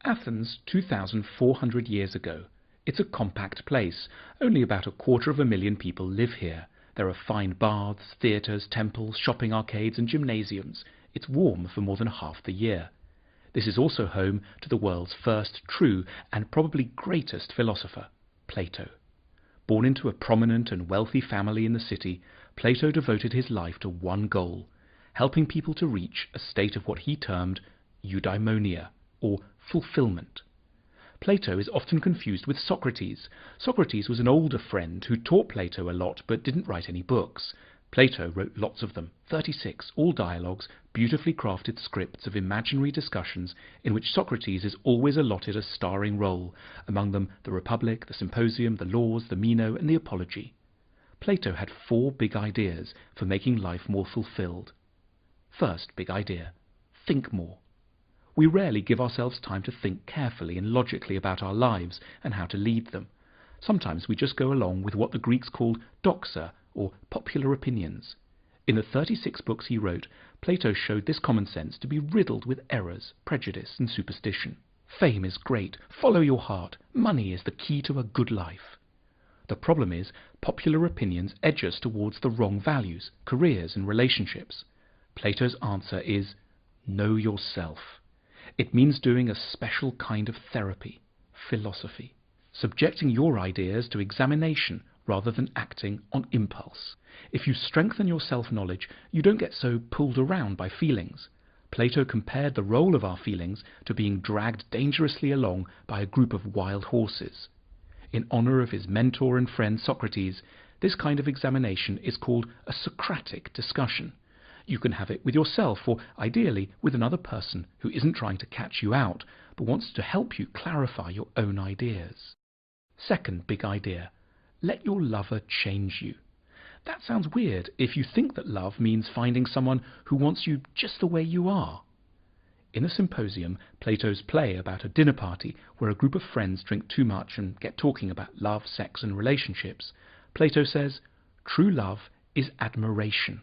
Athens, 2,400 years ago. It's a compact place. Only about 250,000 people live here. There are fine baths, theatres, temples, shopping arcades and gymnasiums. It's warm for more than half the year. This is also home to the world's first true and probably greatest philosopher, Plato. Born into a prominent and wealthy family in the city, Plato devoted his life to one goal, helping people to reach a state of what he termed eudaimonia, or fulfillment. Plato is often confused with Socrates. Socrates was an older friend who taught Plato a lot but didn't write any books. Plato wrote lots of them, 36, all dialogues, beautifully crafted scripts of imaginary discussions in which Socrates is always allotted a starring role, among them the Republic, the Symposium, the Laws, the Meno and the Apology. Plato had 4 big ideas for making life more fulfilled. First big idea: think more. We rarely give ourselves time to think carefully and logically about our lives and how to lead them. Sometimes we just go along with what the Greeks called doxa, or popular opinions. In the 36 books he wrote, Plato showed this common sense to be riddled with errors, prejudice and superstition. Fame is great, follow your heart, money is the key to a good life. The problem is, popular opinions edge us towards the wrong values, careers and relationships. Plato's answer is, know yourself. It means doing a special kind of therapy, philosophy, subjecting your ideas to examination rather than acting on impulse. If you strengthen your self-knowledge, you don't get so pulled around by feelings. Plato compared the role of our feelings to being dragged dangerously along by a group of wild horses. In honor of his mentor and friend Socrates, this kind of examination is called a Socratic discussion. You can have it with yourself, or ideally with another person who isn't trying to catch you out, but wants to help you clarify your own ideas. Second big idea: let your lover change you. That sounds weird if you think that love means finding someone who wants you just the way you are. In the Symposium, Plato's play about a dinner party where a group of friends drink too much and get talking about love, sex and relationships, Plato says, true love is admiration.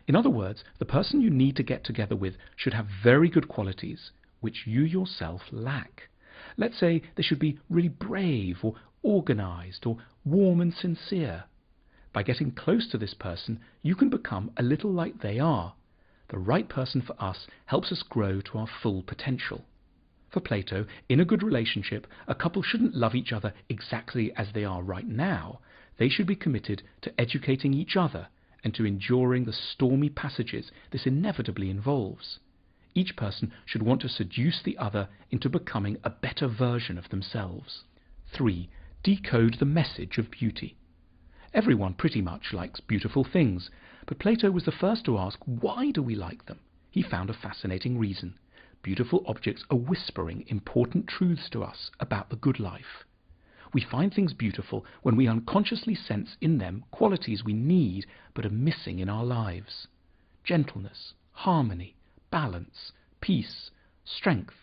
In other words, the person you need to get together with should have very good qualities, which you yourself lack. Let's say they should be really brave or organized or warm and sincere. By getting close to this person, you can become a little like they are. The right person for us helps us grow to our full potential. For Plato, in a good relationship, a couple shouldn't love each other exactly as they are right now. They should be committed to educating each other and to enduring the stormy passages this inevitably involves. Each person should want to seduce the other into becoming a better version of themselves. 3. Decode the message of beauty. Everyone pretty much likes beautiful things, but Plato was the first to ask, why do we like them? He found a fascinating reason. Beautiful objects are whispering important truths to us about the good life. We find things beautiful when we unconsciously sense in them qualities we need but are missing in our lives. Gentleness, harmony, balance, peace, strength.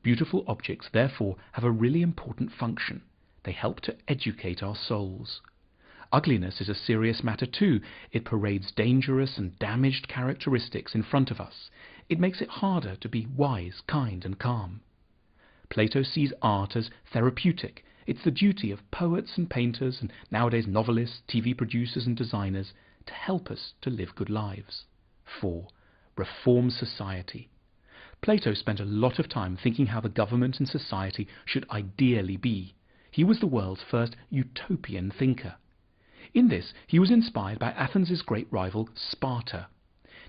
Beautiful objects therefore have a really important function. They help to educate our souls. Ugliness is a serious matter too. It parades dangerous and damaged characteristics in front of us. It makes it harder to be wise, kind and calm. Plato sees art as therapeutic. It's the duty of poets and painters and nowadays novelists, TV producers and designers to help us to live good lives. 4. Reform society. Plato spent a lot of time thinking how the government and society should ideally be. He was the world's first utopian thinker. In this, he was inspired by Athens' great rival, Sparta.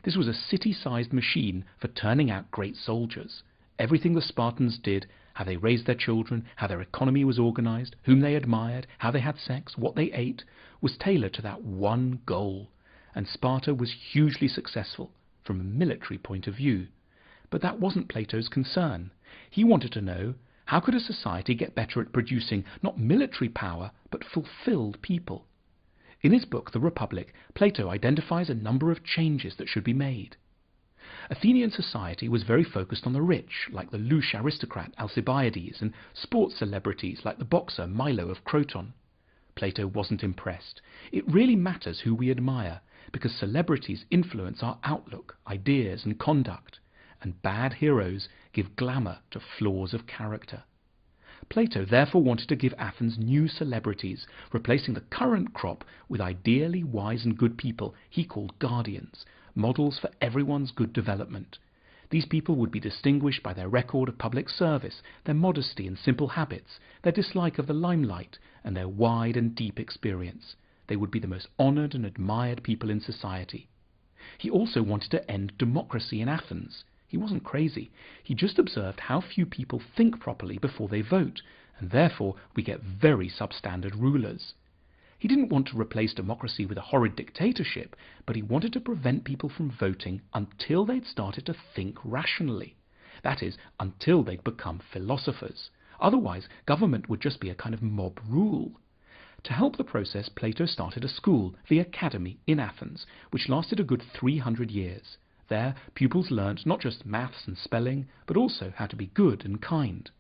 This was a city-sized machine for turning out great soldiers. Everything the Spartans did, how they raised their children, how their economy was organized, whom they admired, how they had sex, what they ate, was tailored to that one goal. And Sparta was hugely successful from a military point of view. But that wasn't Plato's concern. He wanted to know, how could a society get better at producing not military power, but fulfilled people? In his book, The Republic, Plato identifies a number of changes that should be made. Athenian society was very focused on the rich, like the louche aristocrat Alcibiades, and sports celebrities like the boxer Milo of Croton. Plato wasn't impressed. It really matters who we admire, because celebrities influence our outlook, ideas and conduct, and bad heroes give glamour to flaws of character. Plato therefore wanted to give Athens new celebrities, replacing the current crop with ideally wise and good people he called guardians, models for everyone's good development. These people would be distinguished by their record of public service, their modesty and simple habits, their dislike of the limelight, and their wide and deep experience. They would be the most honoured and admired people in society. He also wanted to end democracy in Athens. He wasn't crazy. He just observed how few people think properly before they vote, and therefore we get very substandard rulers. He didn't want to replace democracy with a horrid dictatorship, but he wanted to prevent people from voting until they'd started to think rationally. That is, until they'd become philosophers. Otherwise, government would just be a kind of mob rule. To help the process, Plato started a school, the Academy, in Athens, which lasted a good 300 years. There, pupils learnt not just maths and spelling, but also how to be good and kind.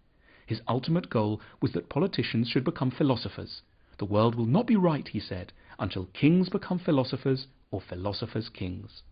His ultimate goal was that politicians should become philosophers. The world will not be right, he said, until kings become philosophers or philosophers kings.